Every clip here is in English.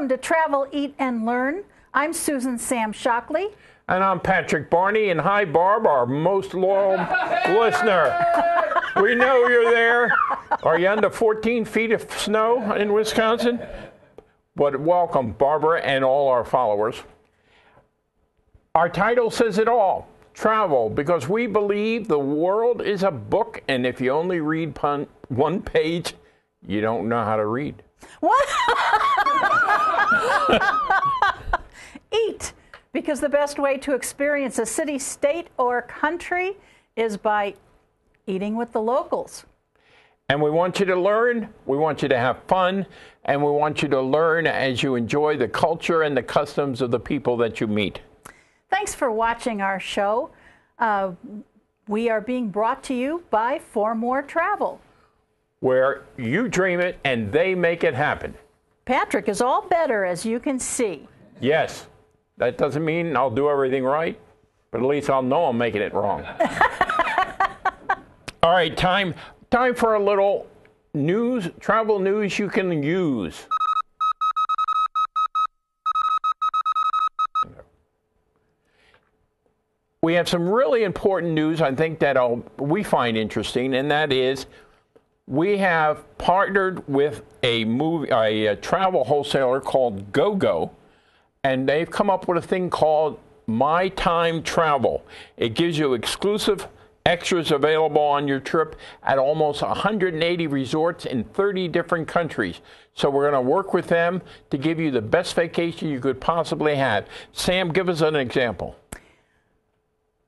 Welcome to Travel, Eat, and Learn. I'm Susan Sam Shockley. And I'm Patrick Barney. And hi, Barb, our most loyal listener. We know you're there. Are you under 14 feet of snow in Wisconsin? But welcome, Barbara, and all our followers. Our title says it all. Travel, because we believe the world is a book, and if you only read one page, you don't know how to read. What? Eat, because the best way to experience a city, state, or country is by eating with the locals. And we want you to learn, we want you to have fun, and we want you to learn as you enjoy the culture and the customs of the people that you meet. Thanks for watching our show. We are being brought to you by For More Travel, where you dream it and they make it happen. Patrick is all better, as you can see. Yes. That doesn't mean I'll do everything right, but at least I'll know I'm making it wrong. All right, time for a little news, travel news you can use. We have some really important news, I think, that we find interesting, and that is we have partnered with a travel wholesaler called GoGo, and they've come up with a thing called My Time Travel. It gives you exclusive extras available on your trip at almost 180 resorts in 30 different countries. So we're going to work with them to give you the best vacation you could possibly have. Sam, give us an example.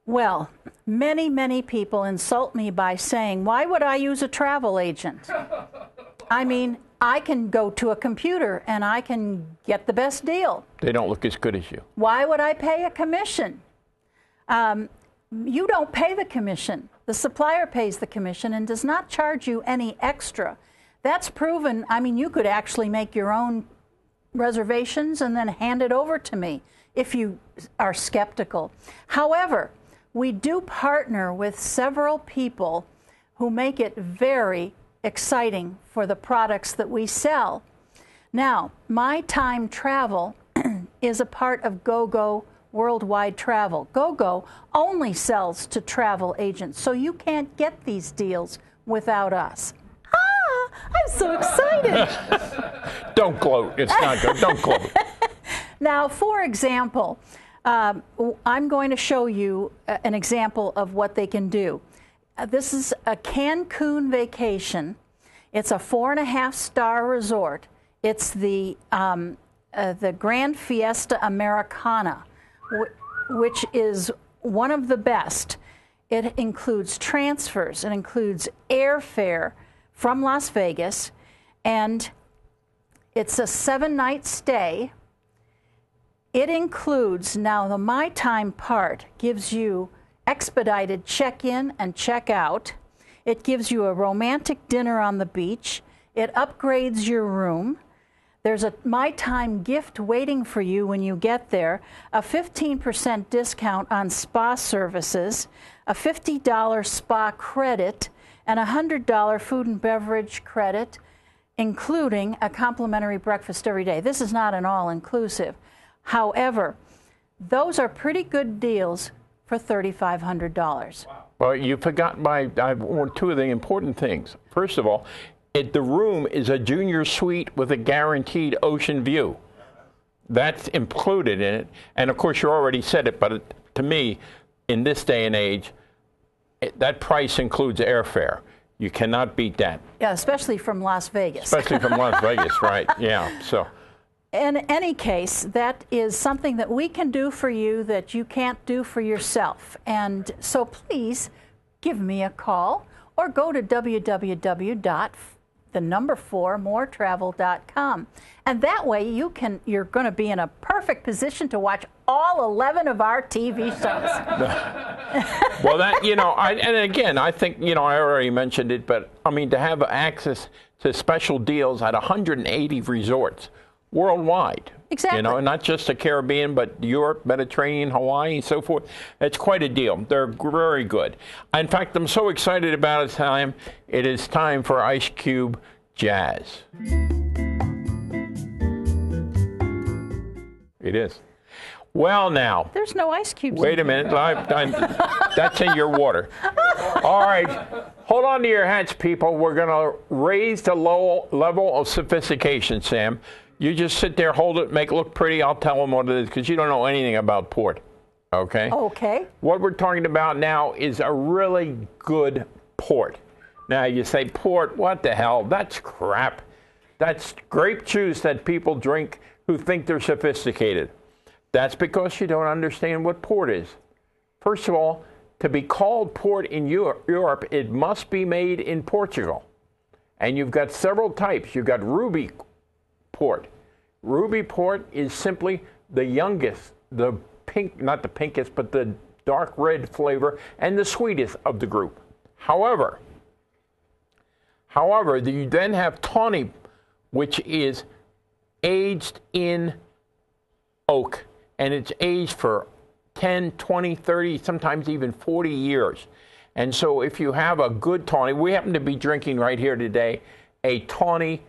Well, many people insult me by saying, why would I use a travel agent? I mean, I can go to a computer and I can get the best deal. They don't look as good as you. Why would I pay a commission? You don't pay the commission. The supplier pays the commission and does not charge you any extra. That's proven. I mean, you could actually make your own reservations and then hand it over to me if you are skeptical. However, we do partner with several people who make it very exciting for the products that we sell. Now, My Time Travel is a part of GoGo Worldwide Travel. GoGo only sells to travel agents, so you can't get these deals without us. Ah, I'm so excited. Don't gloat. It's not good. Don't gloat. Now, for example, I'm going to show you an example of what they can do. This is a Cancun vacation. It's a 4.5-star resort. It's the Grand Fiesta Americana, which is one of the best. It includes transfers. It includes airfare from Las Vegas, and it's a 7-night stay. It includes, now the My Time part gives you expedited check-in and check-out. It gives you a romantic dinner on the beach. It upgrades your room. There's a My Time gift waiting for you when you get there, a 15% discount on spa services, a $50 spa credit, and a $100 food and beverage credit, including a complimentary breakfast every day. This is not an all-inclusive. However, those are pretty good deals for $3,500. Wow. Well, you forgot two of the important things. First of all, the room is a junior suite with a guaranteed ocean view. That's included in it. And of course, you already said it, but to me, in this day and age, that price includes airfare. You cannot beat that. Yeah, especially from Las Vegas. Especially from Las Vegas, right? Yeah. So. In any case, that is something that we can do for you that you can't do for yourself. And so please give me a call or go to www.4moretravel.com. And that way you're going to be in a perfect position to watch all 11 of our TV shows. Well, that, and again, I think, I already mentioned it, but I mean, to have access to special deals at 180 resorts worldwide. Exactly. Not just the Caribbean, but Europe, Mediterranean, Hawaii, and so forth. It's quite a deal. They're very good. In fact, I'm so excited about it, time. It is time for Ice Cube Jazz. It is. Well, now. There's no ice cubes. Wait a minute. That's in your water. All right. Hold on to your hats, people. We're going to raise the level of sophistication, Sam. You just sit there, hold it, make it look pretty. I'll tell them what it is because you don't know anything about port. Okay? Okay. What we're talking about now is a really good port. Now, you say, port, what the hell? That's crap. That's grape juice that people drink who think they're sophisticated. That's because you don't understand what port is. First of all, to be called port in Europe, it must be made in Portugal. And you've got several types. You've got Ruby port. Ruby port is simply the youngest, the pink, not the pinkest, but the dark red flavor and the sweetest of the group. However, you then have tawny, which is aged in oak. And it's aged for 10, 20, 30, sometimes even 40 years. And so if you have a good tawny, we happen to be drinking right here today a tawny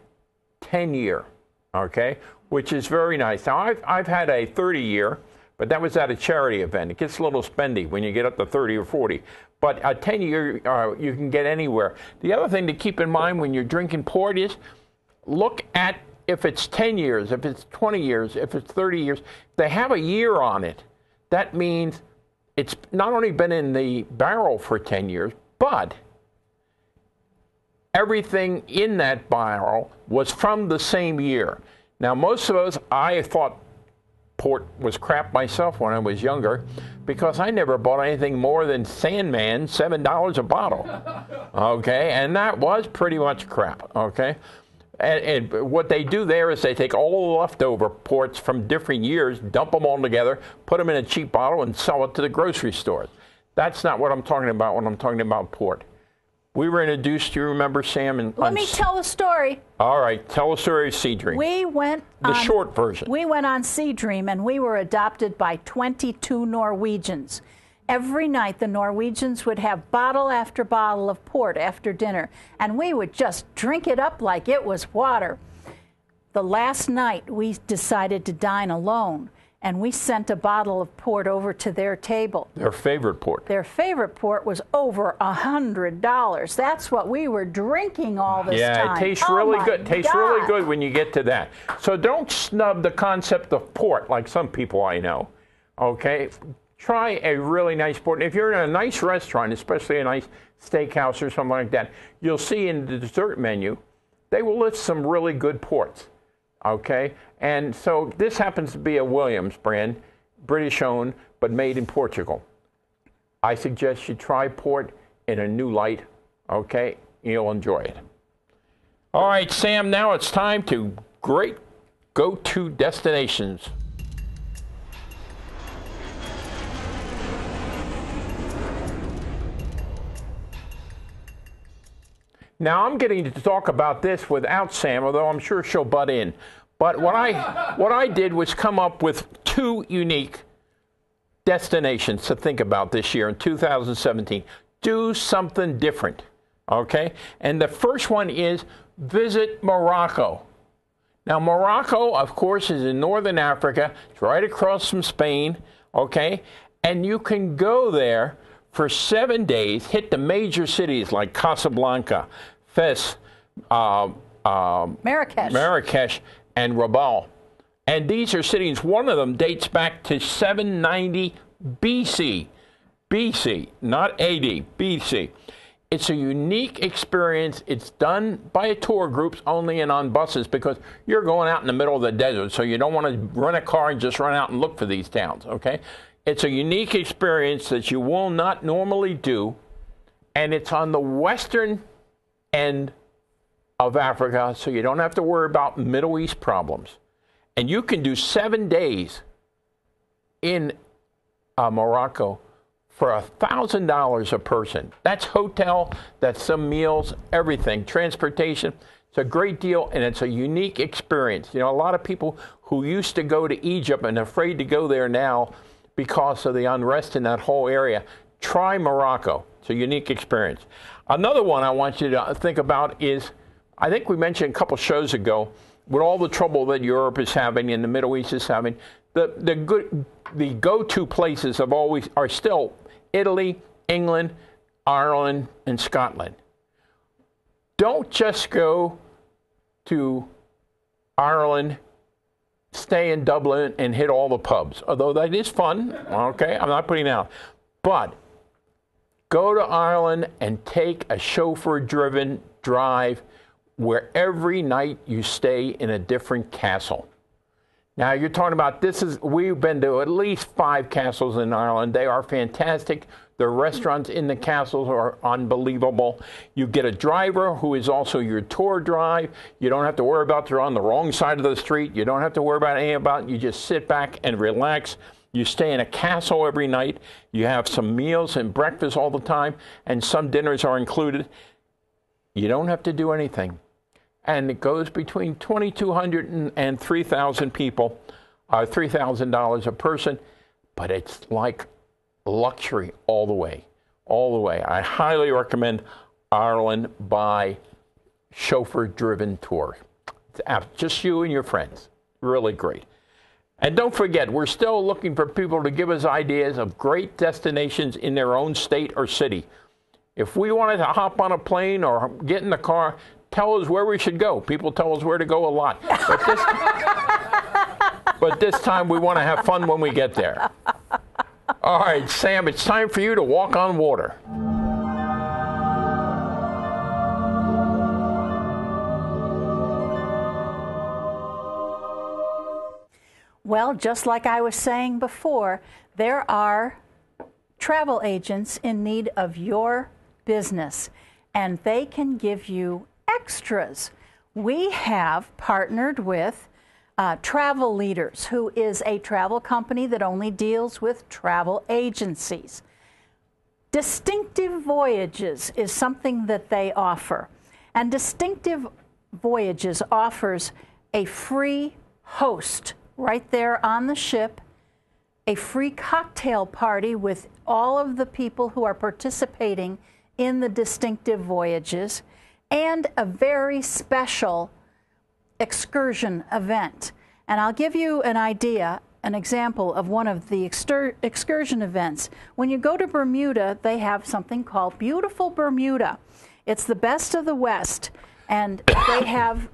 10-year, okay, which is very nice. Now, I've had a 30-year, but that was at a charity event. It gets a little spendy when you get up to 30 or 40. But a 10-year, you can get anywhere. The other thing to keep in mind when you're drinking port is look at if it's 10 years, if it's 20 years, if it's 30 years, they have a year on it. That means it's not only been in the barrel for 10 years, but everything in that barrel was from the same year. Now, most of us, I thought port was crap myself when I was younger because I never bought anything more than Sandman, $7 a bottle, okay? And that was pretty much crap, okay? And what they do there is they take all the leftover ports from different years, dump them all together, put them in a cheap bottle, and sell it to the grocery stores. That's not what I'm talking about when I'm talking about port. We were introduced, do you remember, Sam? Let me tell the story. All right, tell the story of Sea Dream. We went the short version. We went on Sea Dream, and we were adopted by 22 Norwegians. Every night, the Norwegians would have bottle after bottle of port after dinner, and we would just drink it up like it was water. The last night, we decided to dine alone, and we sent a bottle of port over to their table. Their favorite port. Their favorite port was over $100. That's what we were drinking all this time. Yeah, it tastes really good. Tastes really good when you get to that. So don't snub the concept of port like some people I know, okay? Try a really nice port. And if you're in a nice restaurant, especially a nice steakhouse or something like that, you'll see in the dessert menu, they will list some really good ports, okay? And so this happens to be a Williams brand, British owned, but made in Portugal. I suggest you try port in a new light, okay? You'll enjoy it. All right, Sam, now it's time to great go-to destinations. Now, I'm getting to talk about this without Sam, although I'm sure she'll butt in. But what I did was come up with two unique destinations to think about this year in 2017. Do something different, okay? And the first one is visit Morocco. Now, Morocco, of course, is in northern Africa. It's right across from Spain, okay? And you can go there for 7 days, hit the major cities like Casablanca, Fez, Marrakesh, and Rabat. And these are cities, one of them dates back to 790 BC. BC, not AD, BC. It's a unique experience. It's done by tour groups only and on buses because you're going out in the middle of the desert, so you don't want to rent a car and just run out and look for these towns, okay? It's a unique experience that you will not normally do, and it's on the western end of Africa, so you don't have to worry about Middle East problems. And you can do 7 days in Morocco for $1,000 a person. That's hotel, that's some meals, everything, transportation. It's a great deal, and it's a unique experience. You know, a lot of people who used to go to Egypt and are afraid to go there now because of the unrest in that whole area, try Morocco. It's a unique experience. Another one I want you to think about is, I think we mentioned a couple shows ago, with all the trouble that Europe is having and the Middle East is having, the go-to places are still Italy, England, Ireland, and Scotland. Don't just go to Ireland, stay in Dublin, and hit all the pubs. Although that is fun, okay? I'm not putting it out. But go to Ireland and take a chauffeur-driven drive where every night you stay in a different castle. Now, you're talking about we've been to at least 5 castles in Ireland. They are fantastic. The restaurants in the castles are unbelievable. You get a driver who is also your tour drive. You don't have to worry about they're on the wrong side of the street. You don't have to worry about anything about it. You just sit back and relax. You stay in a castle every night. You have some meals and breakfast all the time, and some dinners are included. You don't have to do anything. And it goes between $2,200 and $3,000 people, $3,000 a person, but it's like luxury all the way, all the way. I highly recommend Ireland by chauffeur-driven tour. It's just you and your friends. Really great. And don't forget, we're still looking for people to give us ideas of great destinations in their own state or city. If we wanted to hop on a plane or get in the car, tell us where we should go. People tell us where to go a lot. But this time we want to have fun when we get there. All right, Sam, it's time for you to walk on water. Well, just like I was saying before, there are travel agents in need of your business, and they can give you extras. We have partnered with Travel Leaders, who is a travel company that only deals with travel agencies. Distinctive Voyages is something that they offer, and Distinctive Voyages offers a free host right there on the ship, a free cocktail party with all of the people who are participating in the Distinctive Voyages, and a very special excursion event. And I'll give you an idea, an example of one of the excursion events. When you go to Bermuda, they have something called Beautiful Bermuda. It's the best of the West, and they have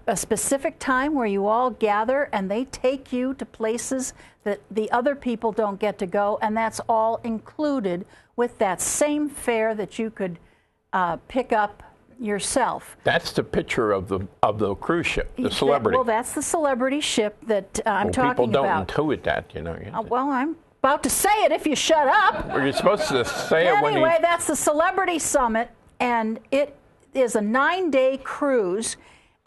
a specific time where you all gather, and they take you to places that the other people don't get to go, and that's all included with that same fare that you could pick up yourself. That's the picture of the cruise ship, the Celebrity. Well, that's the Celebrity ship that I'm talking about. People don't intuit that, you know. Well, I'm about to say it if you shut up. Well, you're supposed to say it when you... Anyway, that's the Celebrity Summit, and it is a 9-day cruise,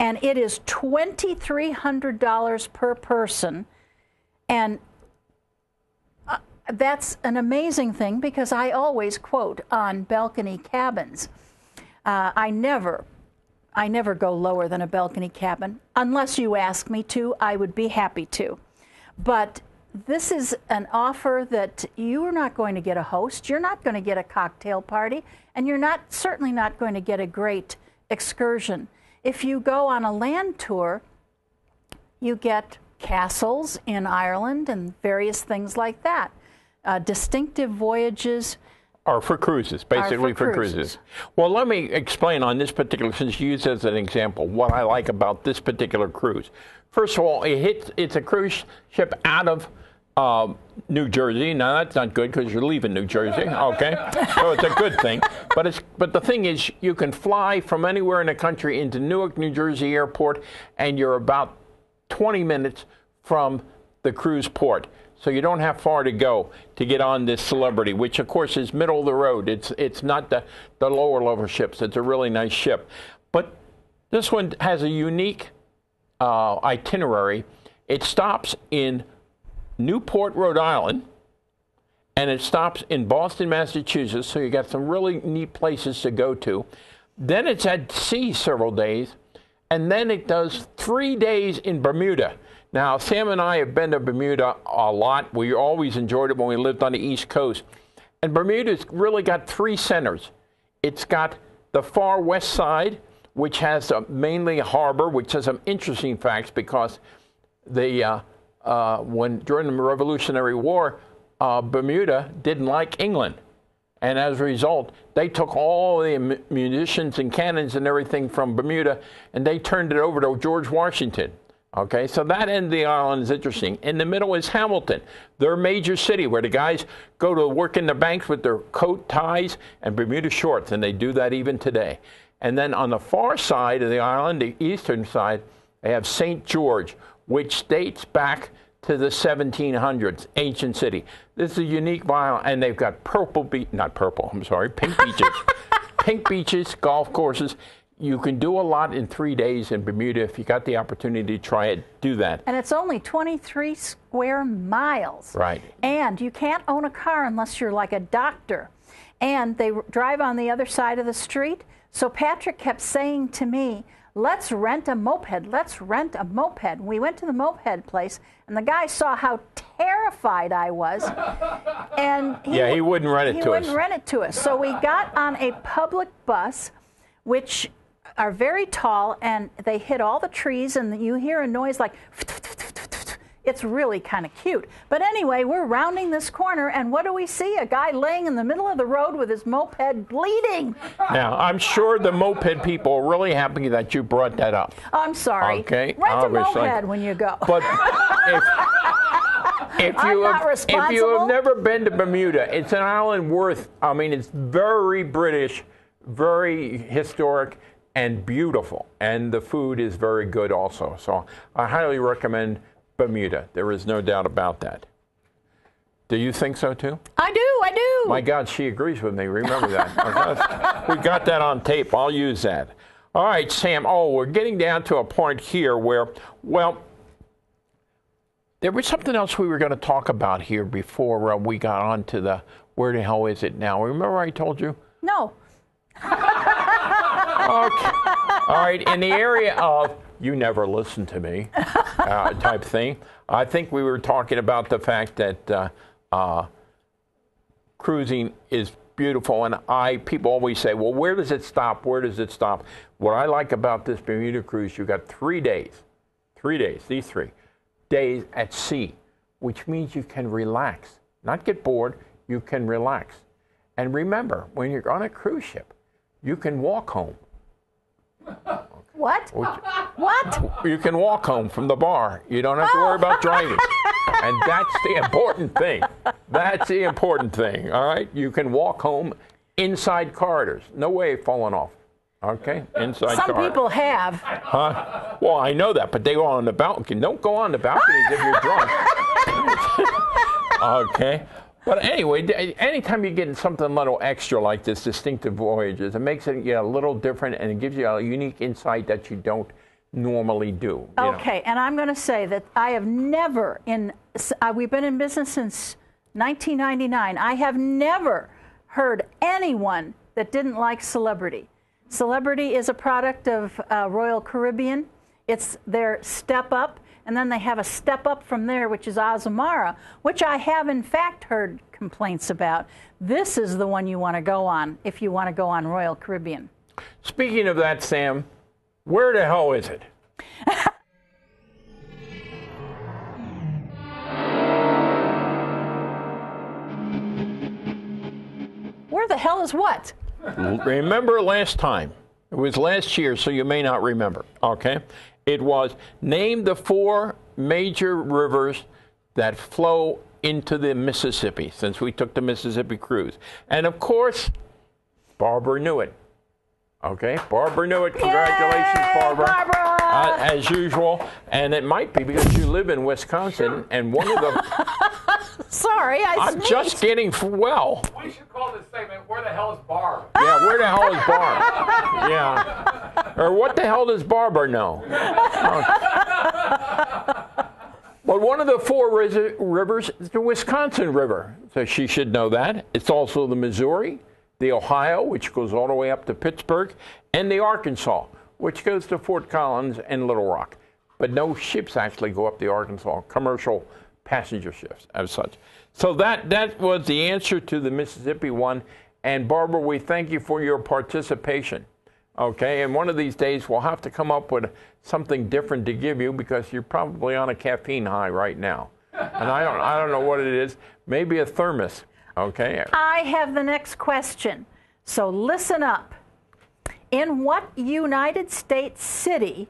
and it is $2,300 per person. And that's an amazing thing, because I always quote on balcony cabins. I never go lower than a balcony cabin. Unless you ask me to, I would be happy to. But this is an offer that you are not going to get a host, you're not going to get a cocktail party, and you're certainly not going to get a great excursion. If you go on a land tour, you get castles in Ireland and various things like that. Distinctive Voyages are for cruises, basically for cruises. Well, let me explain on this particular, since you used as an example, what I like about this particular cruise. First of all, it's a cruise ship out of New Jersey. Now, that's not good because you're leaving New Jersey, okay? So it's a good thing. But the thing is, you can fly from anywhere in the country into Newark, New Jersey airport, and you're about 20 minutes from the cruise port. So you don't have far to go to get on this Celebrity, which of course is middle of the road. It's not the lower level ships. It's a really nice ship. But this one has a unique itinerary. It stops in Newport, Rhode Island, and it stops in Boston, Massachusetts. So you got some really neat places to go to. Then it's at sea several days, and then it does 3 days in Bermuda. Now, Sam and I have been to Bermuda a lot. We always enjoyed it when we lived on the East Coast. And Bermuda's really got 3 centers. It's got the far west side, which has mainly a harbor, which has some interesting facts because the during the Revolutionary War, Bermuda didn't like England. And as a result, they took all the munitions and cannons and everything from Bermuda, and they turned it over to George Washington. Okay, so that end of the island is interesting. In the middle is Hamilton, their major city, where the guys go to work in the banks with their coat, ties, and Bermuda shorts, and they do that even today. And then on the far side of the island, the eastern side, they have St. George, which dates back to the 1700s, ancient city. This is a unique island, and they've got pink beaches. Pink beaches, golf courses. You can do a lot in 3 days in Bermuda. If you got the opportunity to try it, do that. And it's only 23 square miles. Right. And you can't own a car unless you're like a doctor. And they drive on the other side of the street. So Patrick kept saying to me, let's rent a moped. Let's rent a moped. We went to the moped place, and the guy saw how terrified I was. And he wouldn't rent it to us. He wouldn't rent it to us. So we got on a public bus, which are very tall, and they hit all the trees, and you hear a noise like, it's really kind of cute. But anyway, we're rounding this corner, and what do we see? A guy laying in the middle of the road with his moped bleeding. Now, I'm sure the moped people are really happy that you brought that up. I'm sorry. Okay. Rent a moped when you go. But if you have never been to Bermuda, it's an island it's very British, very historic, and beautiful. And the food is very good also. So I highly recommend Bermuda. There is no doubt about that. Do you think so too? I do. My God, she agrees with me. Remember that. We got that on tape. I'll use that. All right, Sam. We're getting down to a point here where, there was something else we were going to talk about here before we got on to the where the hell is it now? Remember I told you? No. Okay. All right. In the area of you never listen to me type thing, I think we were talking about the fact that cruising is beautiful, and people always say, well, where does it stop? Where does it stop? What I like about this Bermuda cruise, you got 3 days, these 3 days at sea, which means you can relax, not get bored, you can relax. And remember, when you're on a cruise ship, you can walk home. What? What? You can walk home from the bar. You don't have to worry about driving. And that's the important thing. That's the important thing, all right? You can walk home inside corridors. No way of falling off, okay? Inside corridors. Some people have. Huh? Well, I know that, but they go on the balcony. Don't go on the balconies if you're drunk. Okay? But anyway, anytime you get something a little extra like this, distinctive voyages, it makes it a little different, and it gives you a unique insight that you don't normally do. Okay, and I'm going to say that I have never, we've been in business since 1999, I have never heard anyone that didn't like Celebrity. Celebrity is a product of Royal Caribbean. It's their Step Up. And then they have a step up from there, which is Azamara, which I have, in fact, heard complaints about. This is the one you want to go on if you want to go on Royal Caribbean. Speaking of that, Sam, where the hell is it? Where the hell is what? Remember last time. It was last year, so you may not remember, okay? It was name the 4 major rivers that flow into the Mississippi, since we took the Mississippi cruise. And of course, Barbara knew it. Okay, Barbara knew it. Congratulations, Yay, Barbara. As usual. And it might be because you live in Wisconsin, and one of the... Sorry, I'm sneezed. just getting well. We should call this segment, Where the Hell is Barb? Yeah, where the hell is Barb? Yeah. Or what the hell does Barbara know? But one of the 4 rivers is the Wisconsin River. So she should know that. It's also the Missouri, the Ohio, which goes all the way up to Pittsburgh, and the Arkansas, which goes to Fort Collins and Little Rock. But no ships actually go up the Arkansas, commercial passenger ships as such. So that was the answer to the Mississippi one. And Barbara, we thank you for your participation. Okay, and one of these days we'll have to come up with something different to give you because you're probably on a caffeine high right now. And I don't know what it is. Maybe a thermos, okay? I have the next question, so listen up. In what United States city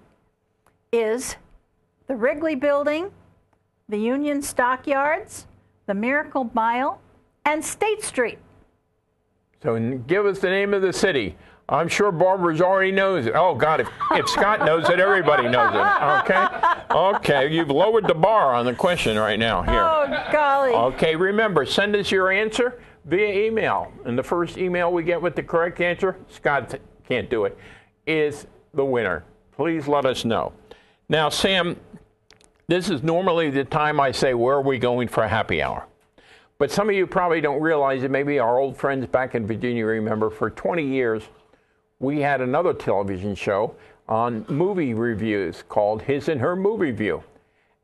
is the Wrigley Building, the Union Stockyards, the Miracle Mile, and State Street? So give us the name of the city. I'm sure Barbara's already knows it. Oh, God, if Scott knows it, everybody knows it. Okay? Okay, you've lowered the bar on the question right now. Here. Oh, golly. Okay, remember, send us your answer via email. And the first email we get with the correct answer, Scott can't do it, is the winner. Please let us know. Now, Sam, this is normally the time I say, where are we going for a happy hour? But some of you probably don't realize it. Maybe our old friends back in Virginia remember for 20 years, we had another television show on movie reviews called His and Her Movie View.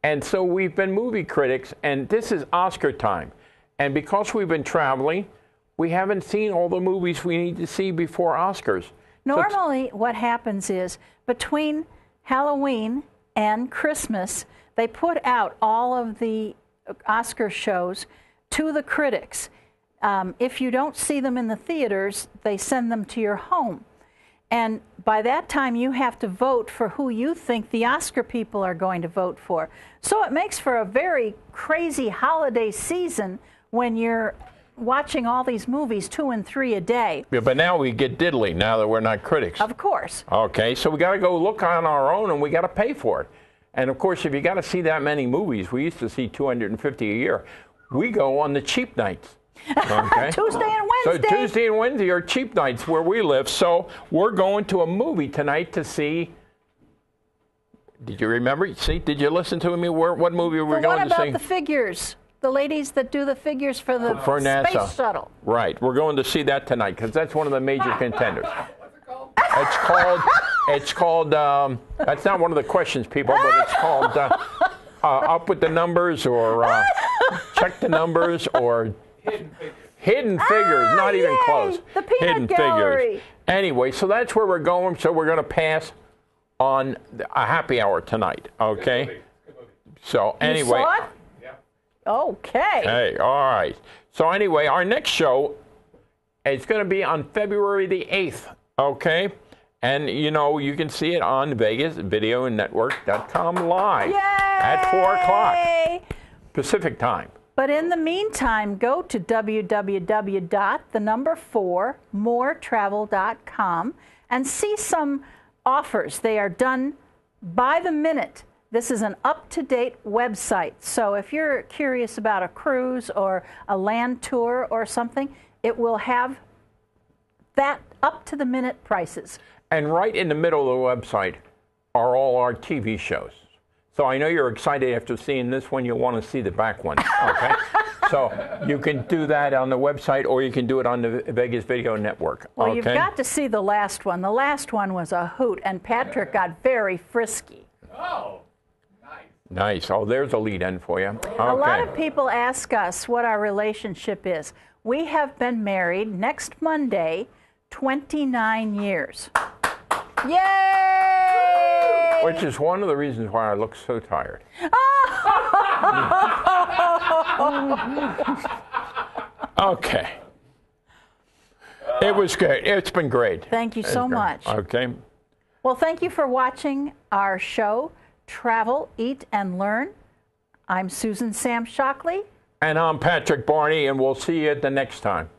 And so we've been movie critics, and this is Oscar time. And because we've been traveling, we haven't seen all the movies we need to see before Oscars. Normally, what happens is between Halloween and Christmas, they put out all of the Oscar shows to the critics. If you don't see them in the theaters, they send them to your home. And by that time, you have to vote for who you think the Oscar people are going to vote for. So it makes for a very crazy holiday season when you're watching all these movies, 2 and 3 a day. Yeah, but now we get diddly now that we're not critics. Of course. Okay, so we got to go look on our own, and we got to pay for it. And of course, if you got to see that many movies, we used to see 250 a year. We go on the cheap nights. Okay. Tuesday and Wednesday. So Tuesday and Wednesday are cheap nights where we live. So we're going to a movie tonight to see. Did you remember? See, did you listen to me? What movie were we going to see? What about the figures? The ladies that do the figures for the NASA. space shuttle. Right. We're going to see that tonight because that's one of the major contenders. What's it called? It's called. That's not one of the questions, people, but it's called Up with the Numbers or Check the Numbers or. Hidden Figures, not even close. The peanut Hidden gallery. Figures. Anyway, so that's where we're going. So we're going to pass on a happy hour tonight. Okay. Good movie. So anyway. You saw it? Yeah. Okay. Hey, all right. So anyway, our next show is going to be on February the 8th. Okay. And you know, you can see it on VegasVideoNetwork.com live at 4 o'clock Pacific time. But in the meantime, go to www.4moretravel.com and see some offers. They are done by the minute. This is an up-to-date website. So if you're curious about a cruise or a land tour or something, it will have that up-to-the-minute prices. And right in the middle of the website are all our TV shows. So I know you're excited after seeing this one. You'll want to see the back one, okay? So you can do that on the website, or you can do it on the Vegas Video Network. Well, okay? you've got to see the last one. The last one was a hoot, and Patrick got very frisky. Oh, nice. Nice. Oh, there's a lead in for you. Okay. A lot of people ask us what our relationship is. We have been married next Monday 29 years. Yay! Which is one of the reasons why I look so tired. Okay. It was great. It's been great. Thank you so much. Okay. Well, thank you for watching our show, Travel, Eat, and Learn. I'm Susan Sam Shockley. And I'm Patrick Barney, and we'll see you at the next time.